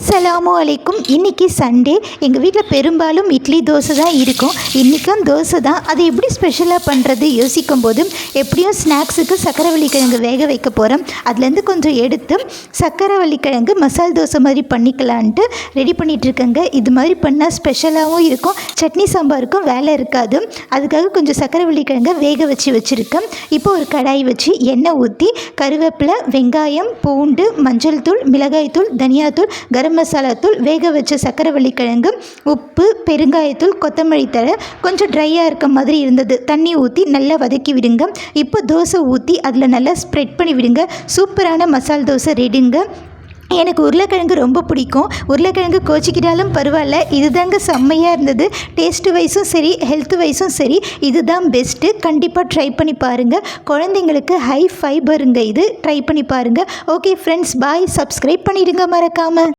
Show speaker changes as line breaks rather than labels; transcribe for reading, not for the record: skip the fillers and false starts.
அஸ்ஸலாமு அலைக்கும். இன்றைக்கி சண்டே. எங்கள் வீட்டில் பெரும்பாலும் இட்லி தோசை தான் இருக்கும். இன்றைக்கும் தோசை தான். அது எப்படி ஸ்பெஷலாக பண்ணுறது யோசிக்கும் போது எப்படியும் ஸ்நாக்ஸுக்கு சக்கரவள்ளி கிழங்கு வேக வைக்க போகிறோம். அதுலேருந்து கொஞ்சம் எடுத்து சக்கரவள்ளி கிழங்கு மசால் தோசை மாதிரி பண்ணிக்கலான்ட்டு ரெடி பண்ணிகிட்ருக்கேங்க. இது மாதிரி பண்ணால் ஸ்பெஷலாகவும் இருக்கும், சட்னி சாம்பாருக்கும் வேலை இருக்காது. அதுக்காக கொஞ்சம் சக்கரவள்ளி கிழங்கை வேக வச்சுருக்கேன். இப்போ ஒரு கடாய் வச்சு எண்ணெய் ஊற்றி கருவேப்பிலை, வெங்காயம், பூண்டு, மஞ்சள் தூள், மிளகாய் தூள், தனியாத்தூள், கரம் மசாலா தூள், வேக வச்ச சக்கரவள்ளி கிழங்கு, உப்பு, பெருங்காயத்தூள், கொத்தமல்லி தழை, கொஞ்சம் ட்ரையாக இருக்க மாதிரி இருந்தது. தண்ணி ஊற்றி நல்லா வதக்கி விடுங்க. இப்போ தோசை ஊற்றி அதில் நல்லா ஸ்ப்ரெட் பண்ணி விடுங்க. சூப்பரான மசால் தோசை ரெடிங்க. எனக்கு உருளைக்கிழங்கு ரொம்ப பிடிக்கும். உருளைக்கிழங்கு கோச்சிக்கிட்டாலும் பரவாயில்ல, இதுதாங்க செம்மையாக இருந்தது. டேஸ்ட்டு வைஸும் சரி, ஹெல்த் வைஸும் சரி, இதுதான் பெஸ்ட்டு. கண்டிப்பாக ட்ரை பண்ணி பாருங்கள். குழந்தைங்களுக்கு ஹை ஃபைபருங்க, இது ட்ரை பண்ணி பாருங்கள். ஓகே ஃப்ரெண்ட்ஸ், பாய். சப்ஸ்கிரைப் பண்ணிடுங்க மறக்காமல்.